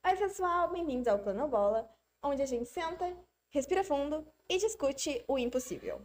Oi, pessoal, bem-vindos ao Plano Bola, onde a gente senta, respira fundo e discute o impossível.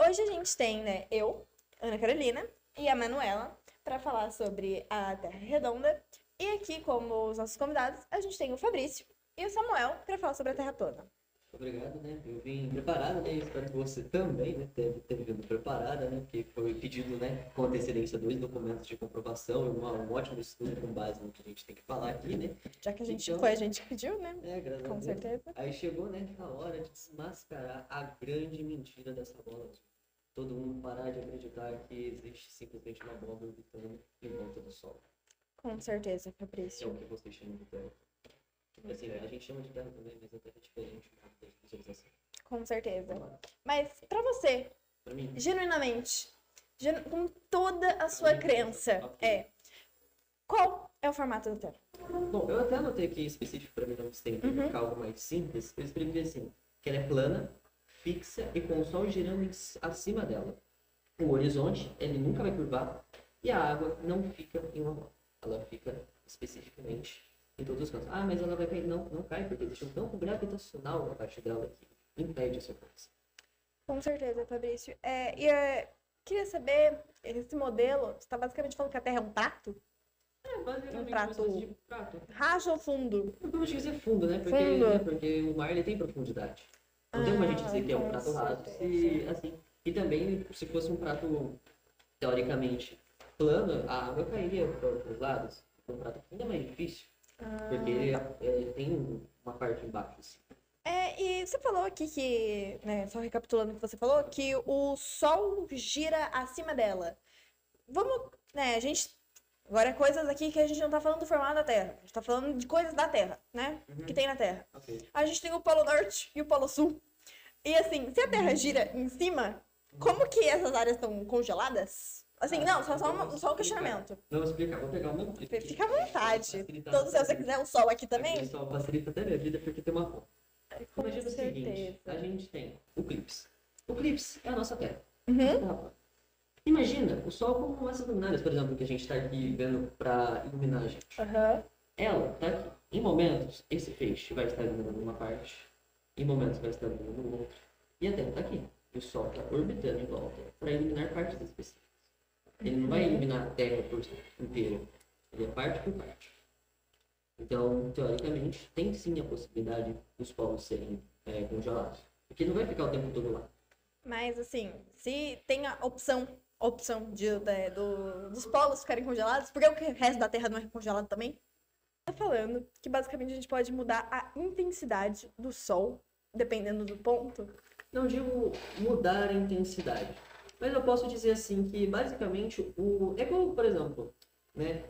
Hoje a gente tem, eu, Ana Carolina e a Manuela, para falar sobre a Terra Redonda. E aqui, como os nossos convidados, a gente tem o Fabrício e o Samuel para falar sobre a Terra plana. Obrigado, né? Eu vim preparado, né? Espero que você também, né? Tenha vindo preparada, né? Porque foi pedido, né? Com antecedência 2 documentos de comprovação e um ótimo estudo com base no que a gente tem que falar aqui, né? Já que a gente Então, foi a gente que pediu, né? Graças a Com Deus. certeza. Aí chegou, né? A hora de desmascarar a grande mentira dessa bola azul. Todo mundo parar de acreditar que existe simplesmente uma bola orbitando em volta do Sol. Com certeza, É Fabrício. o que vocês chamam de Terra. Assim, a gente chama de Terra também, mas a Terra é diferente da visualização. Com certeza. Mas, para você, Pra mim, genuinamente, com toda a sua crença, qual é o formato da Terra? bom, eu até anotei aqui específico para mim não me estender, ficar algo mais simples. Eu escrevi assim, que ela é plana, fixa e com o sol girando acima dela. O horizonte, ele nunca vai curvar e a água não fica em uma mão. Ela fica especificamente em todos os cantos. Ah, mas ela vai cair. Não, não cai, porque existe um campo gravitacional na parte dela que impede essa coisa. Com certeza, Fabrício. Queria saber, esse modelo, você está basicamente falando que a Terra é um prato? Basicamente, Um prato. uma espécie de prato. Raso ou fundo? Eu gosto de dizer fundo, né? Porque, Fundo. porque o mar ele tem profundidade. Não tem como a gente dizer que é um com prato raso. certeza. Assim. E também, se fosse um prato, teoricamente, plano, a água cairia para os lados. É um prato ainda mais difícil. Porque ele tem uma parte embaixo, assim. E você falou aqui que, né, só recapitulando o que você falou, que o Sol gira acima dela. Vamos, né, agora é coisas aqui que a gente não tá falando do formato da Terra. A gente tá falando de coisas da Terra, né? Que tem na Terra. Ok. A gente tem o Polo Norte e o Polo Sul. E assim, se a Terra gira em cima, como que essas áreas estão congeladas? Assim, não, só um questionamento. Vamos explicar, vou pegar o meu livro aqui. Fica à vontade. Facilitar Todo se você bastante. quiser o Sol aqui também. Aqui só facilita até a minha vida porque tem uma conta. Com Imagina o seguinte, certeza. a gente tem o Clips. O Clips é a nossa Terra. Uhum. Imagina o Sol como essas luminárias, por exemplo, que a gente está aqui vendo para iluminar a gente. Aham. Ela está aqui. Em momentos, esse feixe vai estar iluminando uma parte, em momentos vai estar iluminando outra. E a Terra está aqui. E o Sol está orbitando em volta para iluminar partes específicas. Ele não vai iluminar a Terra por inteira. Ele é parte por parte. Então, teoricamente, tem sim a possibilidade dos polos serem congelados. Porque não vai ficar o tempo todo lá. Mas assim, se tem a opção dos polos ficarem congelados, por que o resto da Terra não é congelado também? Tá falando que basicamente a gente pode mudar a intensidade do Sol, dependendo do ponto. Não digo mudar a intensidade, mas eu posso dizer assim que basicamente é como, por exemplo, né,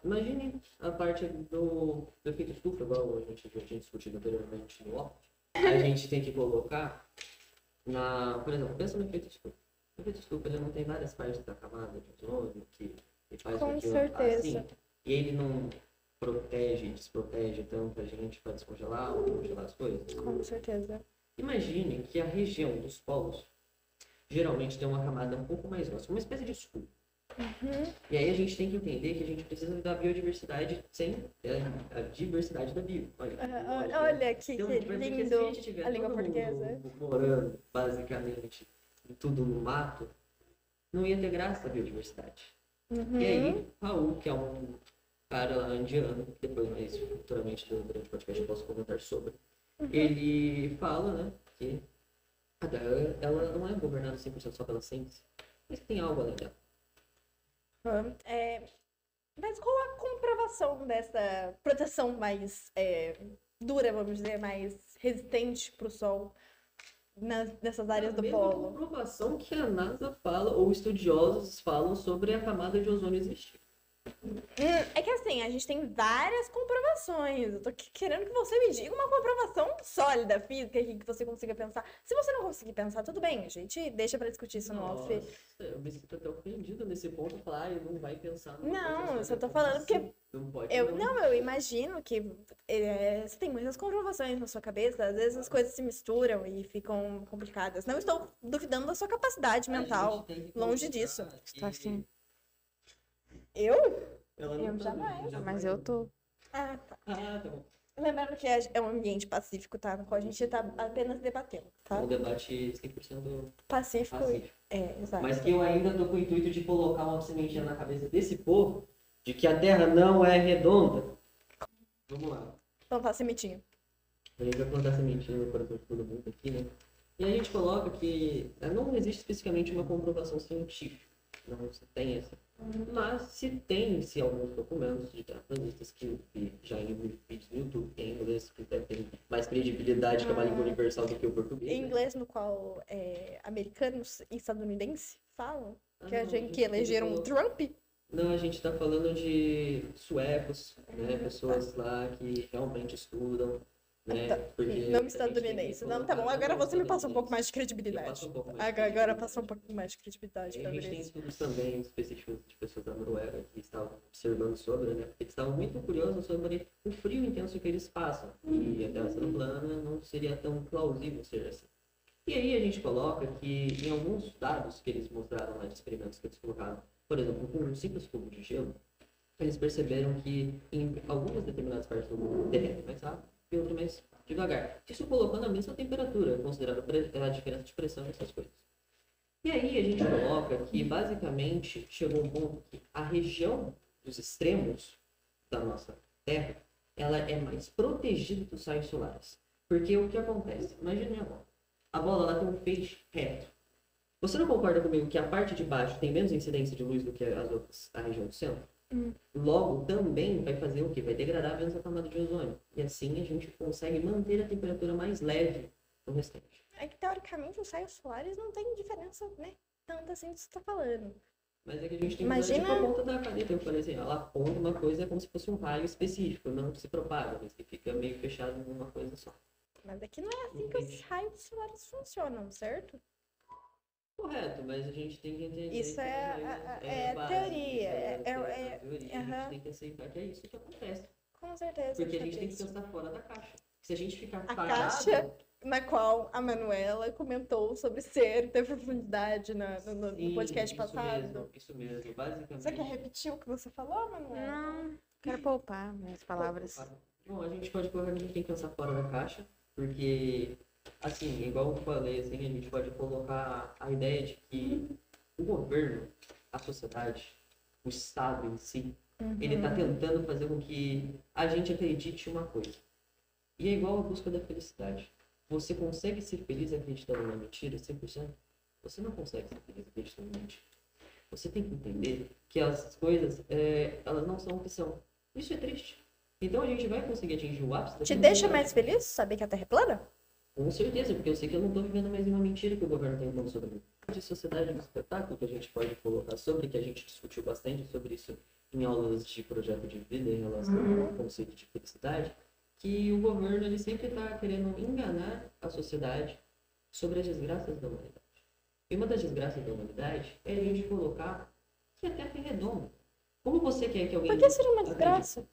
imagine a parte do efeito estufa, igual a gente já tinha discutido anteriormente no off. A gente tem que colocar por exemplo, pensa no efeito estufa. O efeito estufa ele não tem várias partes da camada de ozônio que faz Com que certeza. assim, e ele não protege, desprotege tanto a gente para descongelar ou congelar as coisas. Com certeza. Imagine que a região dos polos geralmente tem uma camada um pouco mais grossa, uma espécie de escudo. E aí a gente tem que entender que a gente precisa da biodiversidade sem a diversidade da bio. Olha que Então, porque lindo se a gente tiver a língua todo portuguesa. mundo morando basicamente tudo no mato, não ia ter graça a biodiversidade. E aí, Raul, que é um cara indiano, que depois mais futuramente durante o podcast eu posso comentar sobre, ele fala, né, que a Terra, ela não é governada 100% só pela ciência, mas que tem algo além dela. Mas qual a comprovação dessa proteção mais dura, vamos dizer, mais resistente para o Sol nessas áreas do mesma polo? comprovação que a NASA fala, ou estudiosos falam sobre a camada de ozônio existir. É que assim, a gente tem várias comprovações. Eu tô querendo que você me diga uma comprovação sólida, física, que você consiga pensar. Se você não conseguir pensar, tudo bem, a gente deixa pra discutir isso no off. Nossa, eu me sinto até ofendido nesse ponto, falar, não vai pensar numa Não, coisa eu só tô como falando porque assim? Não pode, eu imagino que você tem muitas comprovações na sua cabeça, às vezes as coisas se misturam e ficam complicadas. Não estou duvidando da sua capacidade A mental, gente tem que longe colocar disso. que Tá assim. Eu? ela não Eu tá jamais, vendo, mas eu tô. Ah, tá. Ah, tá bom. Lembrando que é um ambiente pacífico, tá? No qual a gente tá apenas debatendo, tá? Um debate 100% Pacífico. pacífico. Exato. Mas que eu ainda tô com o intuito de colocar uma sementinha na cabeça desse povo de que a Terra não é redonda. Vamos lá. Então tá, sementinho. A gente vai plantar sementinha no coração de todo mundo aqui, né? E a gente coloca que não existe especificamente uma comprovação científica. Não se tem essa. Mas se alguns documentos de terraplanistas que eu vi já em vídeos no YouTube, em inglês, que deve ter mais credibilidade que é uma língua universal do que o português. Em né? inglês, no qual americanos e estadunidenses falam que, Ah, não, que elegeram o Trump. Não, a gente está falando de suecos, né? Pessoas lá que realmente estudam, né? Tá. Porque Não a gente tem que estadunidense. Não, tá bom. colocar- Agora não, você me passou um pouco estadunidense. mais de credibilidade. Passa um pouco mais de Agora credibilidade. passou um pouco mais de credibilidade E pra a gente tem ver. estudos também específicos de pessoas da Noruega que estavam observando sobre, né? Porque eles estavam muito curiosos sobre o frio intenso que eles passam. E a Terra sendo plana não seria tão plausível ser assim. E aí a gente coloca que em alguns dados que eles mostraram lá de experimentos que eles colocaram, por exemplo, com um simples cubo de gelo, eles perceberam que em algumas determinadas partes do mundo derrete mais rápido e outras mais devagar. Isso colocando a mesma temperatura, considerando a diferença de pressão e essas coisas. E aí a gente coloca que basicamente chegou um ponto que a região dos extremos da nossa Terra, ela é mais protegida dos raios solares. Porque o que acontece? Imagine a bola. A bola ela tem um feixe reto. Você não concorda comigo que a parte de baixo tem menos incidência de luz do que as outras, a região do centro? Logo, também vai fazer o quê? Vai degradar menos a camada de ozônio. E assim a gente consegue manter a temperatura mais leve no restante. É que teoricamente os raios solares não tem diferença, né? Tanto assim que você tá falando. Mas é que a gente tem que Imagina- usar tipo a ponta da caneta. Eu falei assim, ela aponta uma coisa como se fosse um raio específico, não se propaga, mas que fica meio fechado em uma coisa só. Mas aqui não é assim que os raios solares funcionam, certo? Correto, mas a gente tem que entender Isso que é a base, teoria, é a teoria, teoria, a aham. gente tem que aceitar que é isso que acontece. Com certeza. Porque a gente tem que Fabrício. pensar fora da caixa. Se a gente ficar A parado... caixa na qual a Manuela comentou sobre ser, ter profundidade no Sim, podcast isso passado. Isso mesmo, basicamente. Você quer repetir o que você falou, Manuela? Não, quero poupar minhas palavras. Bom, a gente pode colocar que a gente tem que pensar fora da caixa, porque, assim, igual eu falei, assim, a gente pode colocar a ideia de que o governo, a sociedade, o Estado em si, ele está tentando fazer com que a gente acredite em uma coisa. E é igual a busca da felicidade. Você consegue ser feliz acreditando na mentira 100%? Você não consegue ser feliz acreditando na mentira. Você tem que entender que as coisas, elas não são o que são. Isso é triste. Então a gente vai conseguir atingir o ápice da Te deixa felicidade. mais feliz saber que a Terra é plana? Com certeza, porque eu sei que eu não estou vivendo mais uma mentira que o governo tem impondo sobre mim. De sociedade do espetáculo que a gente pode colocar sobre, que a gente discutiu bastante sobre isso em aulas de projeto de vida em relação ao conceito de felicidade, que o governo ele sempre está querendo enganar a sociedade sobre as desgraças da humanidade. E uma das desgraças da humanidade é a gente colocar que a Terra é redonda. Como você quer que alguém... Por que seria uma acredite? desgraça?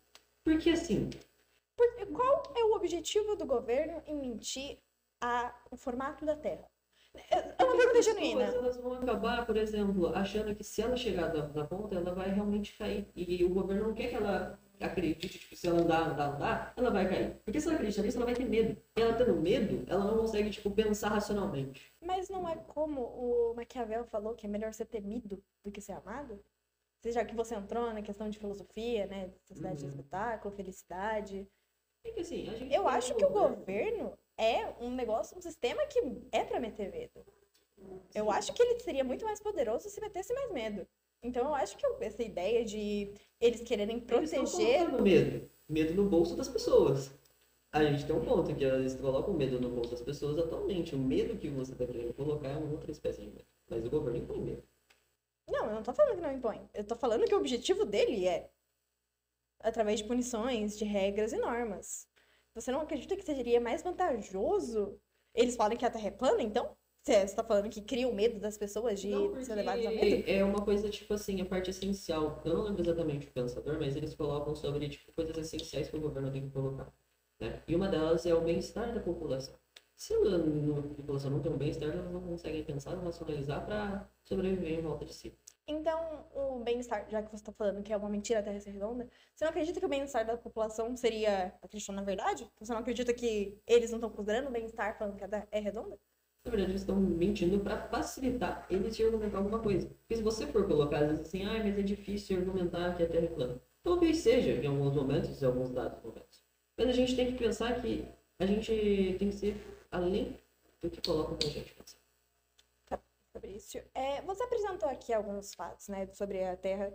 Porque assim, Qual é o objetivo do governo em mentir o formato da Terra? É uma pergunta genuína. elas vão acabar, por exemplo, achando que se ela chegar na ponta, ela vai realmente cair. E o governo não quer que ela acredite que se ela andar, ela vai cair. Porque se ela acreditar nisso, ela vai ter medo. E ela tendo medo, ela não consegue, pensar racionalmente. Mas não é como o Maquiavel falou que é melhor ser temido do que ser amado? Já que você entrou na questão de filosofia, né? Sociedade de espetáculo, felicidade. É que assim, a gente Eu tem acho que o governo é um sistema que é pra meter medo. Eu acho que ele seria muito mais poderoso se metesse mais medo. Então eu acho que essa ideia de eles quererem Eles estão proteger. colocando medo no bolso das pessoas. A gente tem um ponto que eles colocam medo no bolso das pessoas atualmente. O medo que você está querendo colocar é uma outra espécie de medo. Mas o governo impõe medo. Não, eu não tô falando que não impõe. Eu tô falando que o objetivo dele é através de punições, de regras e normas. Você não acredita que seria mais vantajoso eles falarem que a Terra é plana, então? Você está falando que cria o medo das pessoas de Não, ser levadas a porque medo? é uma coisa, a parte essencial. Eu não lembro exatamente o pensador, mas eles colocam sobre, coisas essenciais que o governo tem que colocar. Né? E uma delas é o bem-estar da população. Se a população não tem um bem-estar, elas não conseguem pensar, racionalizar para sobreviver em volta de si. Então, o bem-estar, já que você está falando que é uma mentira a Terra ser redonda, você não acredita que o bem-estar da população seria acreditando na verdade? Você não acredita que eles não estão considerando o bem-estar falando que a Terra é redonda? Na verdade, eles estão mentindo para facilitar eles de argumentar alguma coisa. Porque se você for colocar, às vezes assim, mas é difícil argumentar que a Terra é plana. Talvez seja, em alguns momentos, em alguns dados momentos. Mas a gente tem que pensar que a gente tem que ser além do que colocam pra gente pensar. Fabrício, você apresentou aqui alguns fatos, né, sobre a Terra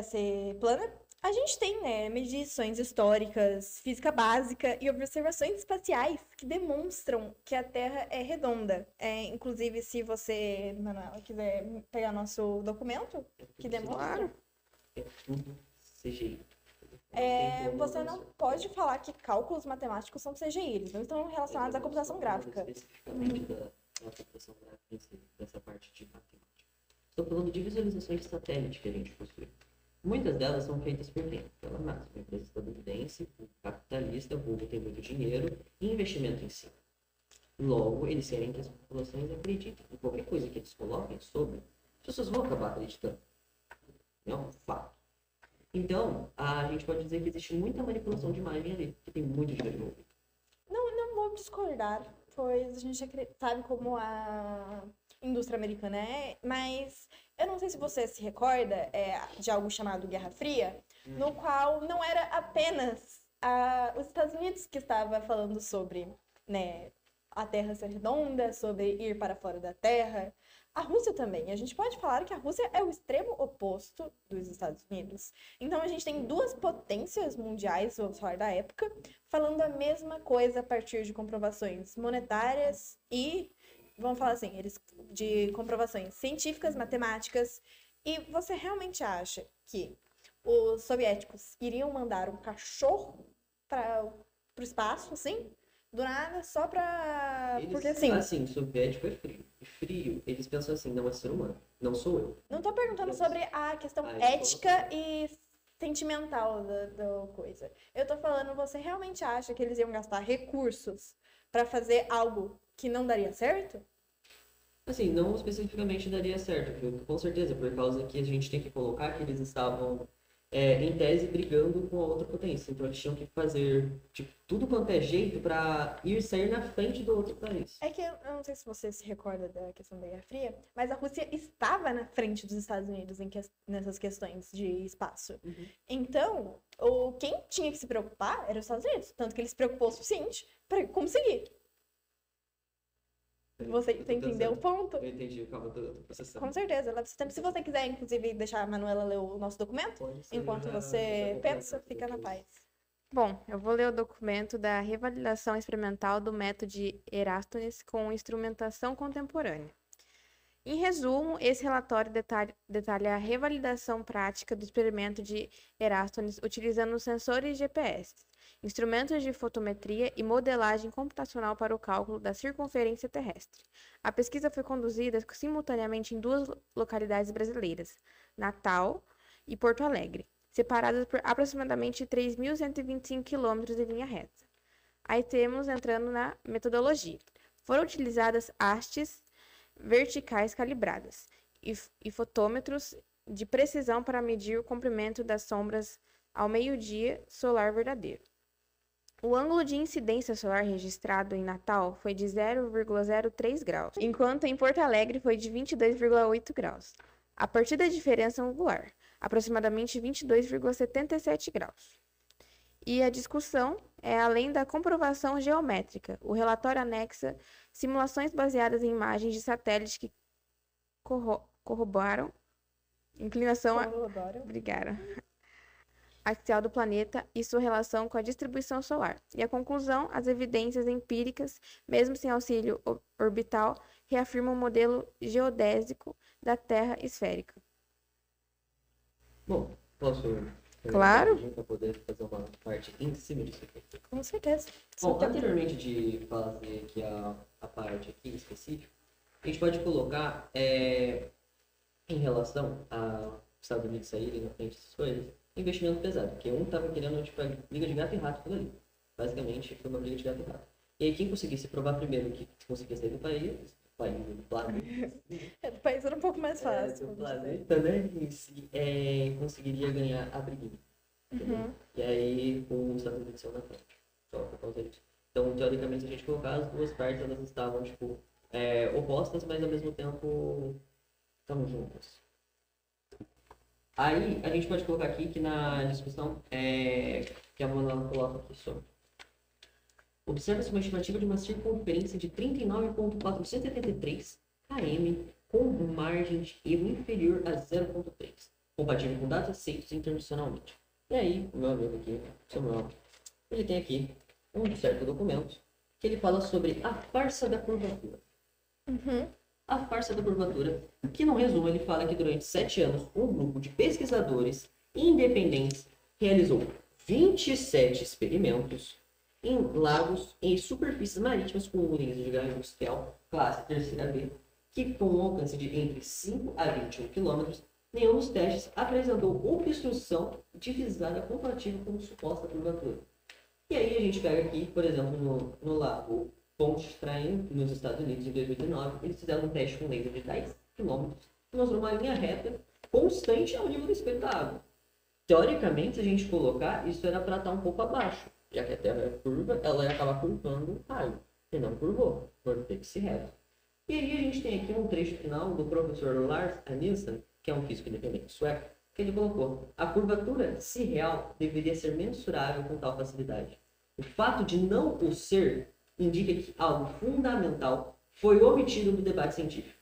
ser plana. A gente tem, né, medições históricas, física básica e observações espaciais que demonstram que a Terra é redonda. Inclusive, se você, Manuela, quiser pegar nosso documento que demonstra, É tudo CGI. você não pode falar que cálculos matemáticos são CGI, eles não estão relacionados à computação gráfica. Especificamente da computação gráfica, dessa parte de matemática. Estou falando de visualizações de satélite que a gente possui. Muitas delas são feitas por quem? Pela NASA, uma empresa estadunidense, capitalista, o povo tem muito dinheiro e investimento em si. Logo, eles querem que as populações acreditem em qualquer coisa que eles coloquem sobre. As pessoas vão acabar acreditando. É um fato. Então, a gente pode dizer que existe muita manipulação de imagem ali, que tem muito dinheiro envolvido. Não vou discordar, pois a gente sabe como a indústria americana é, mas eu não sei se você se recorda de algo chamado Guerra Fria, no qual não era apenas os Estados Unidos que estava falando sobre, né, a Terra ser redonda, sobre ir para fora da Terra. A Rússia também. A gente pode falar que a Rússia é o extremo oposto dos Estados Unidos. Então a gente tem duas potências mundiais, vamos falar da época, falando a mesma coisa a partir de comprovações monetárias e, vamos falar assim, de comprovações científicas, matemáticas. E você realmente acha que os soviéticos iriam mandar um cachorro para o espaço, assim? Do nada, só pra... Porque assim... soviético é frio. E frio, eles pensam assim, não é ser humano. Não sou eu. Não tô perguntando sobre a questão ética e sentimental da coisa. Eu tô falando, você realmente acha que eles iam gastar recursos pra fazer algo que não daria certo? Assim, não especificamente daria certo, com certeza, por causa que a gente tem que colocar que eles estavam, em tese, brigando com a outra potência. Então, eles tinham que fazer de tudo quanto é jeito para sair na frente do outro país. É que eu não sei se você se recorda da questão da Guerra Fria, mas a Rússia estava na frente dos Estados Unidos nessas questões de espaço. Uhum. Então, quem tinha que se preocupar era os Estados Unidos. Tanto que ele se preocupou o suficiente para conseguir. Você entendeu o ponto? Eu entendi, calma, eu tô processando. Com certeza. Se você quiser, inclusive, deixar a Manuela ler o nosso documento, enquanto você pensa, fica na paz. Bom, eu vou ler o documento da revalidação experimental do método de Eratosthenes com instrumentação contemporânea. Em resumo, esse relatório detalha a revalidação prática do experimento de Eratosthenes utilizando sensores GPS, instrumentos de fotometria e modelagem computacional para o cálculo da circunferência terrestre. A pesquisa foi conduzida simultaneamente em duas localidades brasileiras, Natal e Porto Alegre, separadas por aproximadamente 3.125 quilômetros em linha reta. Aí temos entrando na metodologia. Foram utilizadas hastes verticais calibradas e fotômetros de precisão para medir o comprimento das sombras ao meio-dia solar verdadeiro. O ângulo de incidência solar registrado em Natal foi de 0,03 graus, enquanto em Porto Alegre foi de 22,8 graus, a partir da diferença angular, aproximadamente 22,77 graus. E a discussão é além da comprovação geométrica. O relatório anexa simulações baseadas em imagens de satélites que corroboram inclinação axial do planeta e sua relação com a distribuição solar. E a conclusão, as evidências empíricas, mesmo sem auxílio orbital, reafirmam o modelo geodésico da Terra esférica. Bom, posso... Claro. Para poder fazer uma parte em cima disso aqui. Com certeza. Bom, anteriormente de fazer aqui a parte aqui específica, a gente pode colocar em relação aos Estados Unidos saírem na frente dessas coisas, investimento pesado, porque um estava querendo tipo, briga de gato e rato por ali. Basicamente, foi uma briga de gato e rato. E aí quem conseguisse provar primeiro que conseguia sair do país, país, do planeta. É, do país era um pouco mais fácil. Do vamos dizer. planeta, né? Em si, conseguiria ganhar a briguinha. Entendeu? Uhum. E aí os Estados Unidos são na frente. Só por causa disso. Então, teoricamente, se a gente colocar as duas partes, elas estavam, tipo, opostas, mas ao mesmo tempo estão juntas. Aí, a gente pode colocar aqui que na discussão que a Manuela coloca aqui sobre. Observa-se uma estimativa de uma circunferência de 39.473 km com margem de erro inferior a 0.3, compatível com dados aceitos internacionalmente. E aí, o meu amigo aqui, Samuel, ele tem aqui um certo documento que ele fala sobre a farsa da curvatura. Uhum. A farsa da curvatura, que no resumo ele fala que durante 7 anos um grupo de pesquisadores independentes realizou 27 experimentos em lagos e superfícies marítimas com unidades de grau industrial classe 3ª B, que com um alcance de entre 5 a 21 km, nenhum dos testes apresentou obstrução divisada compatível com suposta curvatura. E aí a gente pega aqui, por exemplo, no lago Pontchartrain, nos Estados Unidos, em 2019, eles fizeram um teste com laser de 10 km, que mostrou uma linha reta constante ao nível do espelho da água. Teoricamente, se a gente colocar, isso era para estar um pouco abaixo, já que a Terra é curva, ela ia acabar curvando o raio, e não curvou, por ter que se reto. E aí a gente tem aqui um trecho final do professor Lars Nielsen, que é um físico independente sueco, que ele colocou: a curvatura, se real, deveria ser mensurável com tal facilidade. O fato de não o ser indica que algo fundamental foi omitido do debate científico.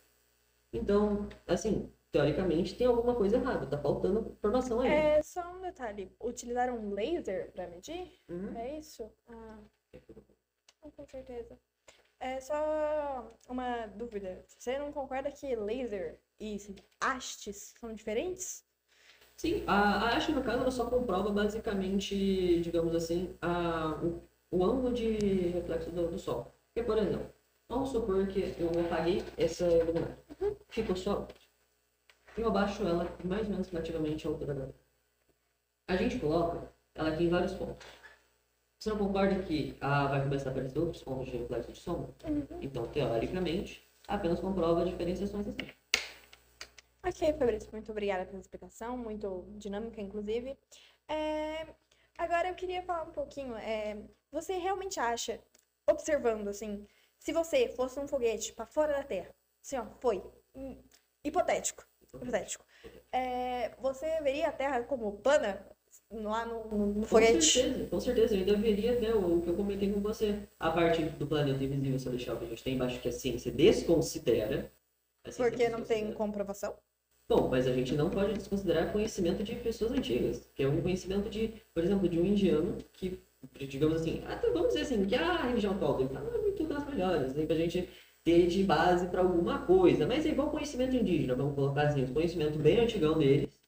Então, assim, teoricamente tem alguma coisa errada, tá faltando informação aí. É só um detalhe. Utilizaram um laser para medir? Uhum. É isso? Ah, não, com certeza. É só uma dúvida. Você não concorda que laser e hastes são diferentes? Sim, a haste, no caso, ela só comprova basicamente, digamos assim, o ângulo de reflexo do Sol. Porque, por exemplo, vamos supor que eu apaguei essa luminária. Ficou só. Eu abaixo ela mais ou menos relativamente à altura dela. A gente coloca ela aqui em vários pontos. Você não concorda que vai começar a aparecer outros pontos de reflexo de sombra? Então, teoricamente, apenas comprova diferenciações assim. Ok, Fabrício, muito obrigada pela explicação, muito dinâmica, inclusive. Agora eu queria falar um pouquinho. Você realmente acha, observando assim, se você fosse um foguete para fora da Terra, assim, ó, hipotético, você veria a Terra como plana lá no foguete? Com certeza, eu ainda veria, né, o que eu comentei com você. A parte do planeta invisível celestial que a gente tem embaixo, que a ciência desconsidera. Porque não tem comprovação? Bom, mas a gente não pode desconsiderar conhecimento de pessoas antigas, que é um conhecimento de, por exemplo, de um indiano que, digamos assim, até vamos dizer assim, que a religião atual dele não é muito das melhores, né, pra gente ter de base para alguma coisa, mas é igual conhecimento indígena, vamos colocar assim, o conhecimento bem antigão deles,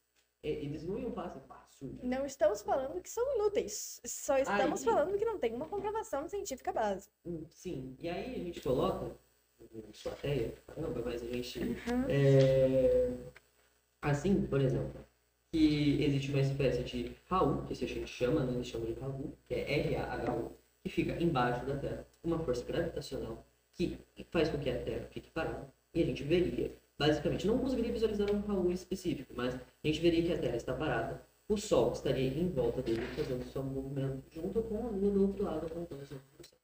eles não iam falar assim, surge. Não estamos falando que são inúteis, só estamos falando que não tem uma comprovação científica base. Sim, e aí a gente coloca, plateia, caramba, mas a gente... Assim, por exemplo, que existe uma espécie de Raul, que a gente chama, né, eles chamam de Raul, que é RAHU, que fica embaixo da Terra, uma força gravitacional que faz com que a Terra fique parada, e a gente veria, basicamente, não conseguiria visualizar um Raul específico, mas a gente veria que a Terra está parada, o Sol estaria em volta dele, fazendo seu movimento, junto com a Lua do outro lado, apontando a sua posição.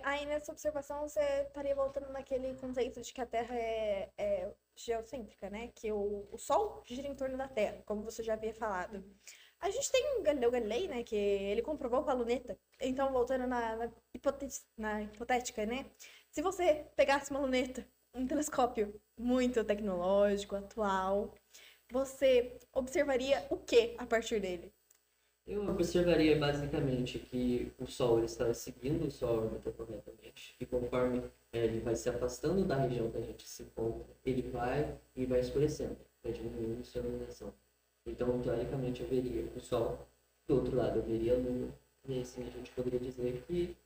Aí nessa observação você estaria voltando naquele conceito de que a Terra é geocêntrica, né? Que o Sol gira em torno da Terra, como você já havia falado. A gente tem o Galileu Galilei, né? Que ele comprovou com a luneta. Então, voltando na hipotética, né? Se você pegasse uma luneta, um telescópio muito tecnológico, atual, você observaria o que a partir dele? Eu observaria basicamente que o Sol ele está seguindo sua órbita corretamente e conforme ele vai se afastando da região que a gente se encontra, ele vai escurecendo, vai diminuindo sua iluminação. Então, teoricamente, eu veria o Sol, do outro lado eu veria a Lua, e assim a gente poderia dizer que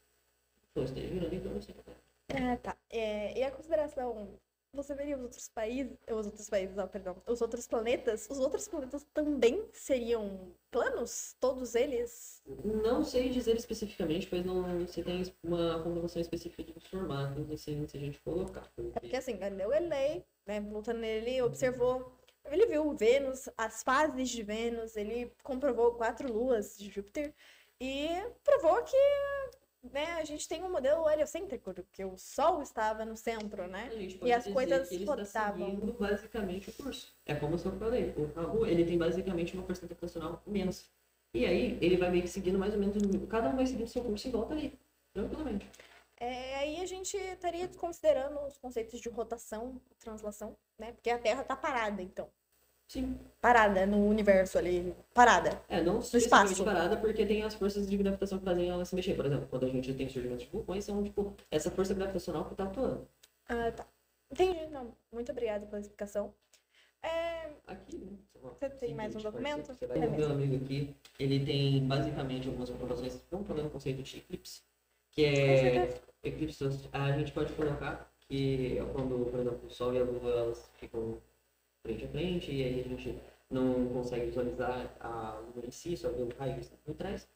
o Sol esteja girando em torno do centro da Terra. Tá. E a consideração, você veria os outros planetas também seriam planos? Todos eles? Não sei dizer especificamente, pois não se tem uma comprovação específica dos formatos, assim, se a gente colocar. É porque assim, Galileu Galilei, né, voltando nele, observou, ele viu Vênus, as fases de Vênus, ele comprovou 4 luas de Júpiter e provou que, né, a gente tem um modelo heliocêntrico, que o Sol estava no centro, né? A gente E pode as dizer coisas que ele está rotavam. seguindo basicamente o curso. É como eu falei, o carro, ele tem basicamente uma força gravitacional imensa. E aí, ele vai meio que seguindo mais ou menos, cada um vai seguindo seu curso em volta ali, tranquilamente. Aí a gente estaria desconsiderando os conceitos de rotação, translação, né? Porque a Terra tá parada, então. Sim. Parada no universo ali, parada. Não espaço. especificamente parada, porque tem as forças de gravitação que fazem ela se mexer. Por exemplo, quando a gente tem surgimento de vulcões, são, tipo, essa força gravitacional que tá atuando. Ah, tá. Entendi, não. Muito obrigada pela explicação. Aqui, né? Você tem mais um documento? Você vai ver o meu amigo aqui, ele tem basicamente algumas comprovações. Vamos falar do conceito de eclipse, que é eclipse. A gente pode colocar que é quando, por exemplo, o Sol e a Lua elas ficam frente a frente e aí a gente não consegue visualizar a Lua em si, só vê o raio que está por trás.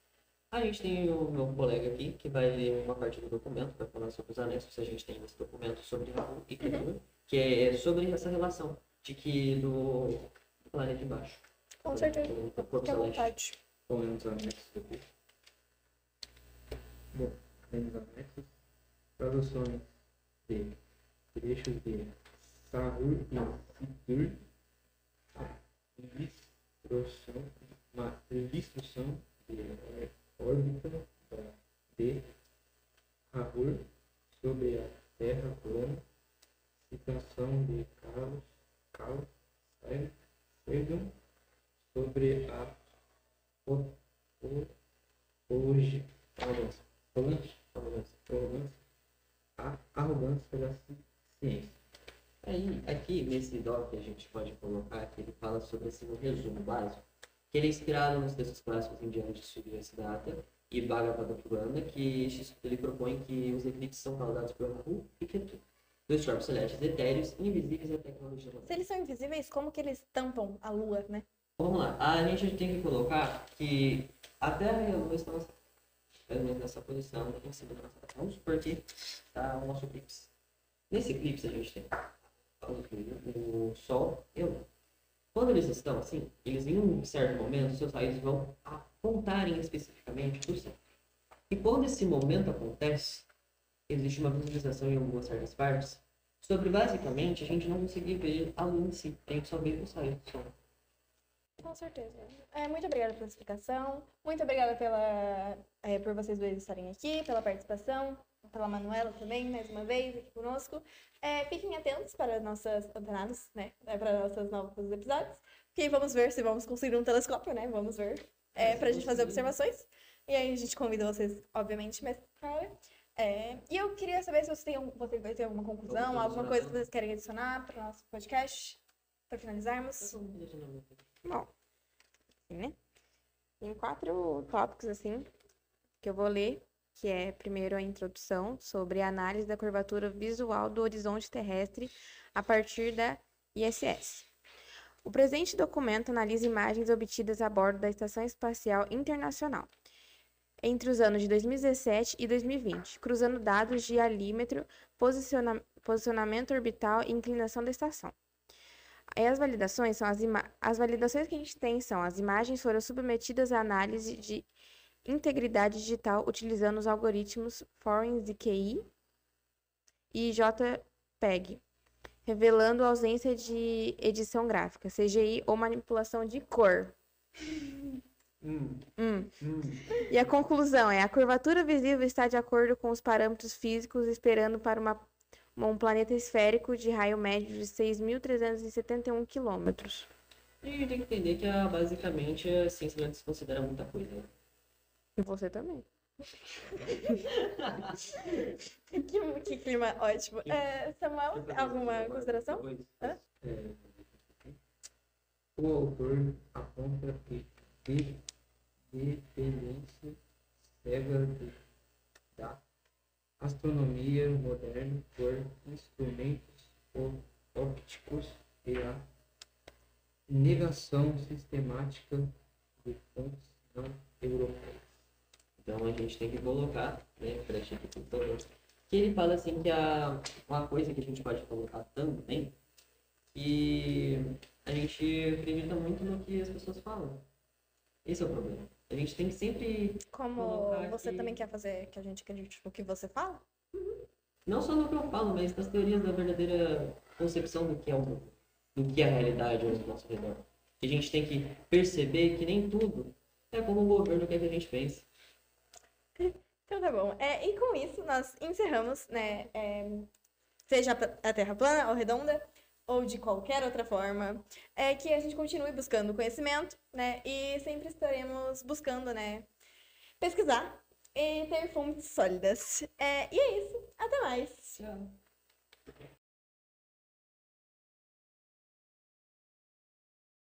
A gente tem o meu colega aqui que vai ler uma parte do documento, vai falar sobre os anexos. A gente tem esse documento sobre Raul e Ketu, que é sobre essa relação de que do planeta embaixo. Com certeza. Do corpo Fique à celeste. vontade. Comemos anexos do curso. Bom, temos anexos, traduções de trechos de Sahur e Sidur, ilustração de órbita de Raul sobre a Terra plana, citação de Carl Sagan sobre a a arrogância da ciência. Aí, aqui nesse doc a gente pode colocar que ele fala sobre assim, um resumo básico, que ele é inspirado nos textos clássicos indianos de Surya Siddhartha e Bhagavata Purana, que ele propõe que os eclipses são causados por Rahu e Ketu, dois corpos celestes etéreos, invisíveis à tecnologia humana. Se eles são invisíveis, como que eles tampam a Lua, né? Vamos lá, a gente tem que colocar que a Terra e a Lua estão nessa posição em cima da nossa Terra. Vamos supor que está o nosso eclipse. Nesse eclipse a gente tem o Sol e a Lua. Quando eles estão assim, eles em um certo momento, seus raios vão apontarem especificamente para o céu. E quando esse momento acontece, existe uma visualização em algumas certas partes sobre, basicamente, a gente não conseguir ver a Lua em si, a gente só vê os raios do Sol. Com certeza. Muito obrigada pela explicação. Muito obrigada por vocês dois estarem aqui, pela participação, pela Manuela também, mais uma vez, aqui conosco. Fiquem atentos para nossas antenadas, né? Para nossos novos episódios. Que vamos ver se vamos conseguir um telescópio, né? Vamos ver. Pra gente fazer observações. E aí a gente convida vocês, obviamente, mas claro. E eu queria saber se vocês dois têm alguma conclusão, alguma coisa que vocês querem adicionar para o nosso podcast, para finalizarmos. Bom, assim, né? Tem 4 tópicos, assim, que eu vou ler, que é, primeiro, a introdução sobre a análise da curvatura visual do horizonte terrestre a partir da ISS. O presente documento analisa imagens obtidas a bordo da Estação Espacial Internacional entre os anos de 2017 e 2020, cruzando dados de alímetro, posicionamento orbital e inclinação da estação. Aí as validações as validações que a gente tem são: as imagens foram submetidas à análise de integridade digital utilizando os algoritmos Forensic QI e JPEG, revelando ausência de edição gráfica, CGI ou manipulação de cor. E a conclusão é: a curvatura visível está de acordo com os parâmetros físicos, esperando para um planeta esférico de raio médio de 6.371 quilômetros. E a gente tem que entender que, basicamente, a ciência não desconsidera muita coisa, né? E você também. Que clima ótimo. Samuel, alguma consideração? Hã? O autor aponta que dependência cega da astronomia moderna por instrumentos ópticos e a negação sistemática de fontes não europeias. Então a gente tem que colocar, né, para aqui pro computador. Que ele fala assim que uma coisa que a gente pode colocar também, que a gente acredita muito no que as pessoas falam. Esse é o problema. A gente tem que sempre Como colocar você que- também quer fazer que a gente acredite no que você fala? não só no que eu falo, mas nas teorias da verdadeira concepção do que é o mundo, do que é a realidade ao nosso redor. Que a gente tem que perceber que nem tudo é como o governo quer que a gente pense. Então tá bom. E com isso, nós encerramos, né? Seja a Terra plana ou redonda, ou de qualquer outra forma, que a gente continue buscando conhecimento, né? E sempre estaremos buscando, né? Pesquisar e ter fontes sólidas. E é isso. Até mais. Tchau.